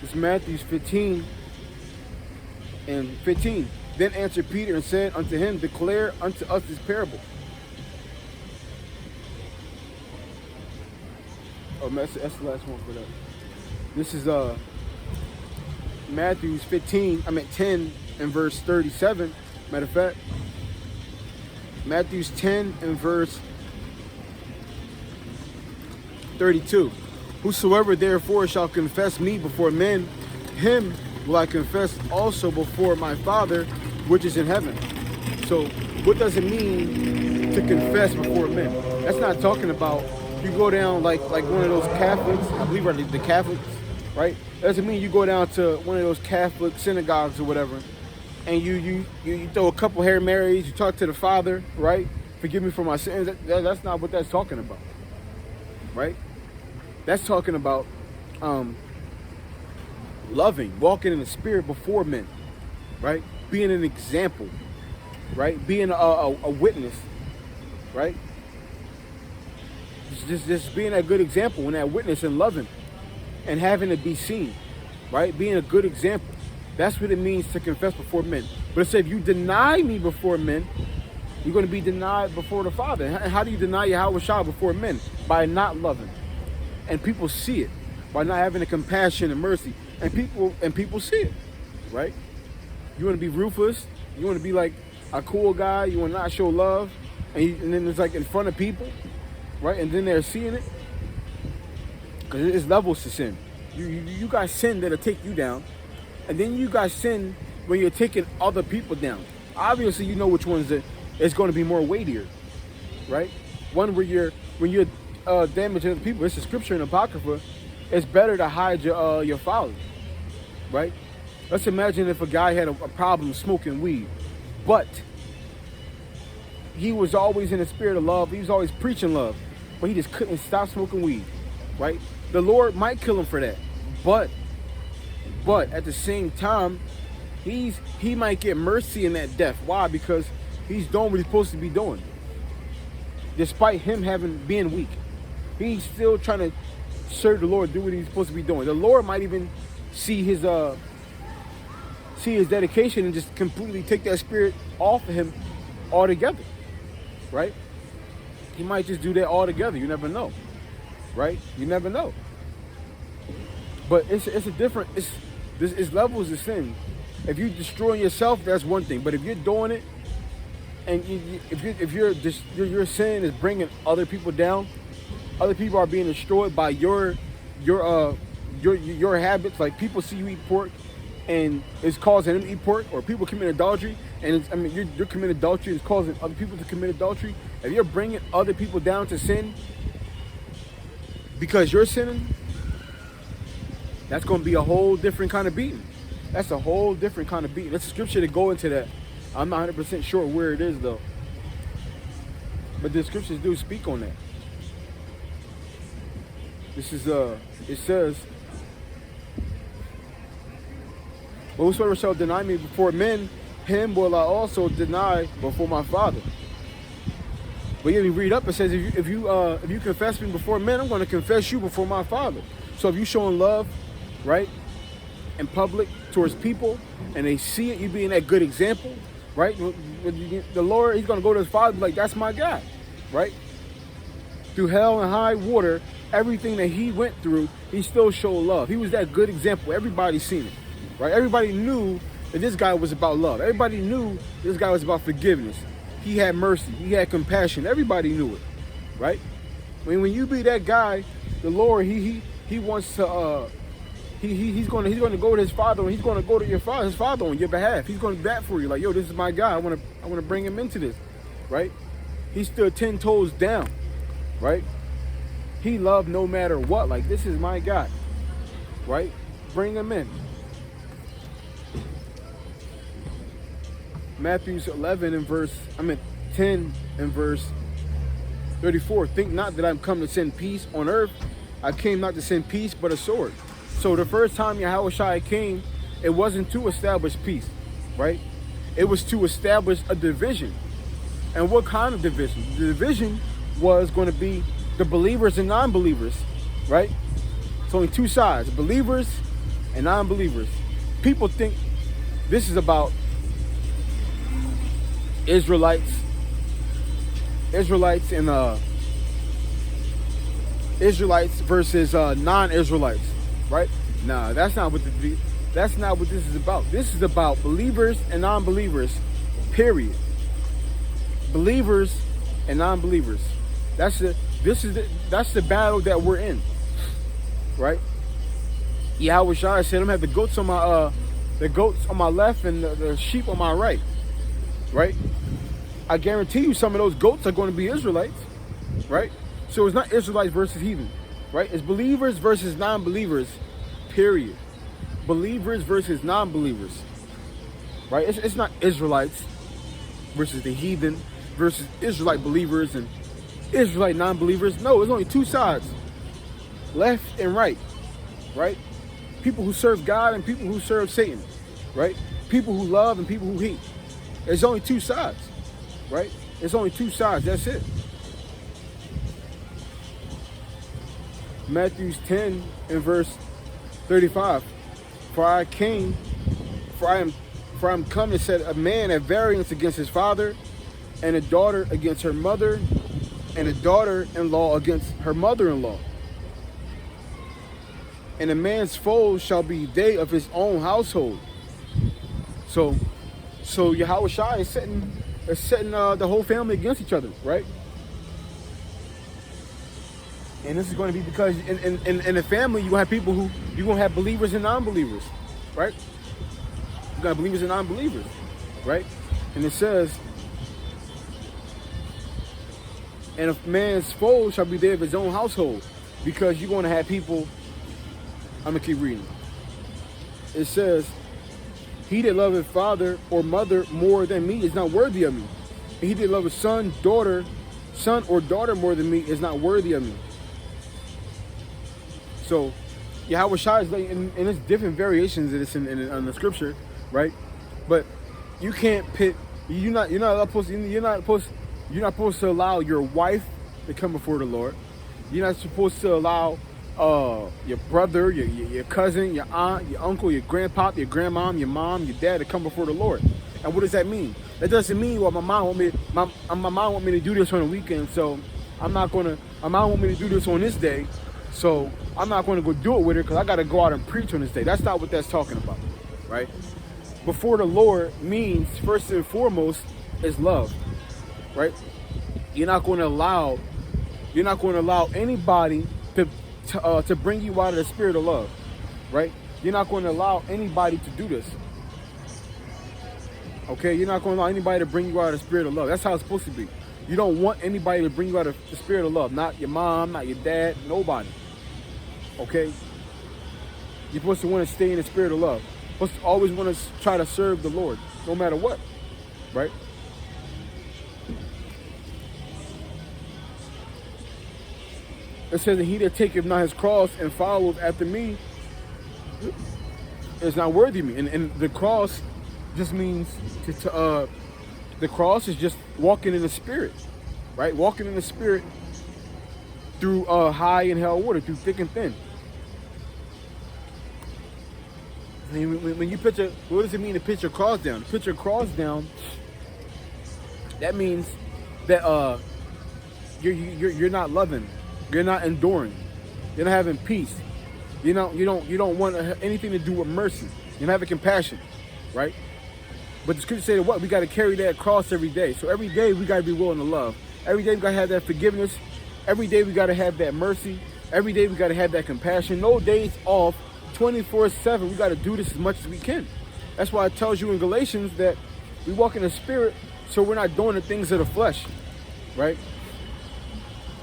It's Matthew 15 and 15. Then answered Peter and said unto him, declare unto us this parable. Oh, that's the last one for that. This is Matthew's 10 and verse 37. Matter of fact, Matthew's 10 and verse 32. Whosoever therefore shall confess me before men, him will I confess also before my Father which is in heaven. So what does it mean to confess before men? That's not talking about you go down like one of those Catholics, I believe are the Catholics, right? That doesn't mean you go down to one of those Catholic synagogues or whatever, and you throw a couple Hail Marys, you talk to the Father, right? Forgive me for my sins. That's not what that's talking about, right? That's talking about loving, walking in the Spirit before men, right? Being an example, right? Being a witness, right? Just being a good example and that witness and loving and having it be seen, right? Being a good example. That's what it means to confess before men. But it said, if you deny me before men, you're going to be denied before the Father. And how do you deny Yahweh Shah before men? By not loving. And people see it. By not having the compassion and mercy. And people see it, right? You want to be ruthless. You want to be like a cool guy. You want to not show love. And then it's like in front of people, right? And then they're seeing it. Because it's levels to sin. You got sin that'll take you down. And then you got sin when you're taking other people down. Obviously, you know which ones it's going to be more weightier, right? One when you're damaging other people. It's a scripture in Apocrypha. It's better to hide your folly, right? Let's imagine if a guy had a problem smoking weed, but he was always in the spirit of love. He was always preaching love, but he just couldn't stop smoking weed, right? The Lord might kill him for that, but at the same time, he might get mercy in that death. Why? Because he's doing what he's supposed to be doing. Despite him being weak, he's still trying to serve the Lord, do what he's supposed to be doing. The Lord might even see his dedication and just completely take that spirit off of him altogether, right? He might just do that altogether. You never know, right? You never know. But it's levels of sin. If you're destroying yourself, that's one thing. But if you're doing it, and if your sin is bringing other people down, other people are being destroyed by your habits. Like people see you eat pork, and it's causing them to eat pork, or people commit adultery, and you're committing adultery, it's causing other people to commit adultery. If you're bringing other people down to sin because you're sinning, that's going to be a whole different kind of beating. That's a whole different kind of beating. There's a scripture to go into that. I'm not 100% sure where it is though, but the scriptures do speak on that. This is it says, but whosoever shall deny me before men, him will I also deny before my Father. But if you read up, it says, if you confess me before men, I'm going to confess you before my Father. So if you're showing love, right, in public towards people, and they see it, you being that good example, right? The Lord, he's going to go to his Father like, that's my guy, right? Through hell and high water, everything that he went through, he still showed love. He was that good example. Everybody seen it, right? Everybody knew that this guy was about love. Everybody knew this guy was about forgiveness. He had mercy. He had compassion. Everybody knew it, right? When you be that guy, the Lord, he wants to he's going to go to his Father, and he's going to go to his Father on your behalf. He's going to bat for you, like, yo, this is my guy. I want to bring him into this, right? He stood 10 toes down, right? He loved no matter what. Like, this is my guy, right? Bring him in. Matthew 10 and verse 34. Think not that I'm come to send peace on earth. I came not to send peace, but a sword. So the first time Yahweh Shai came, it wasn't to establish peace, right? It was to establish a division. And what kind of division? The division was going to be the believers and non-believers, right? It's only two sides, believers and non-believers. People think this is about Israelites and Israelites versus non-Israelites, right? Nah, that's not what this is about. This is about believers and non-believers, period. Believers and non-believers. That's the battle that we're in, right? Yahweh Shai said, "I'm gonna have the goats on my left and the sheep on my right." Right? I guarantee you, some of those goats are going to be Israelites, right? So it's not Israelites versus heathen, right? It's believers versus non-believers, period. Believers versus non-believers, right? It's not Israelites versus the heathen versus Israelite believers and Israelite non-believers. No, it's only two sides, left and right, right? People who serve God and people who serve Satan, right? People who love and people who hate. There's only two sides, right? There's only two sides, that's it. Matthew 10 and verse 35. For I am come to set a man at variance against his father, and a daughter against her mother, and a daughter-in-law against her mother-in-law. And a man's foes shall be they of his own household. So Yahweh Shai is setting the whole family against each other, right? And this is going to be because in the family you're gonna have believers and non-believers, right? You got believers and non-believers, right? And it says, and a man's foe shall be there of his own household, because you're going to have people. I'm gonna keep reading. It says, he that loveth father or mother more than me is not worthy of me. And he that loveth son or daughter more than me is not worthy of me. So Yahweh Shai is like, and there's different variations of this in the scripture, right? But you can't pit. You're not supposed to allow your wife to come before the Lord. You're not supposed to allow your brother, your cousin, your aunt, your uncle, your grandpop, your grandmom, your mom, your dad to come before the Lord. And what does that mean? That doesn't mean, well, my mom want me to do this on the weekend, so my mom want me to do this on this day, so I'm not going to go do it with her because I got to go out and preach on this day. That's not what that's talking about, right? Before the Lord means, first and foremost, is love, right? You're not going to allow anybody to bring you out of the spirit of love, right? You're not going to allow anybody to do this. Okay, you're not going to allow anybody to bring you out of the spirit of love. That's how it's supposed to be. You don't want anybody to bring you out of the spirit of love. Not your mom, not your dad, nobody. Okay? You're supposed to want to stay in the spirit of love. You're supposed to always want to try to serve the Lord, no matter what, right? It says that he that taketh not his cross and followeth after me is not worthy of me. And the cross just means the cross is just walking in the spirit, right? Walking in the spirit through high and hell water, through thick and thin. I mean, when you picture, what does it mean to put your cross down? To put your cross down, that means that you're not loving. You're not enduring. You're not having peace. You don't want anything to do with mercy. You're not having compassion, right? But the scripture say that what? We got to carry that cross every day. So every day we got to be willing to love. Every day we got to have that forgiveness. Every day we got to have that mercy. Every day we got to have that compassion. No days off. 24/7. We got to do this as much as we can. That's why it tells you in Galatians that we walk in the spirit, so we're not doing the things of the flesh, right?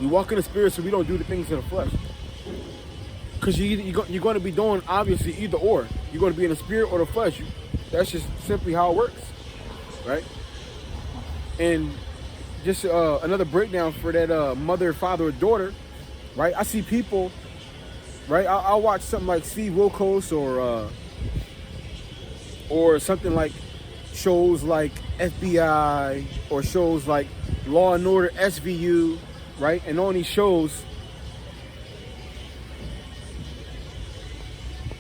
We walk in the spirit so we don't do the things of the flesh. Because you're going to be doing, obviously, either or. You're going to be in the spirit or the flesh. That's just simply how it works, right? And just another breakdown for that mother, father, or daughter, right? I see people, right? I'll watch something like Steve Wilkos or something like shows like FBI or shows like Law and Order SVU, right? And on these shows,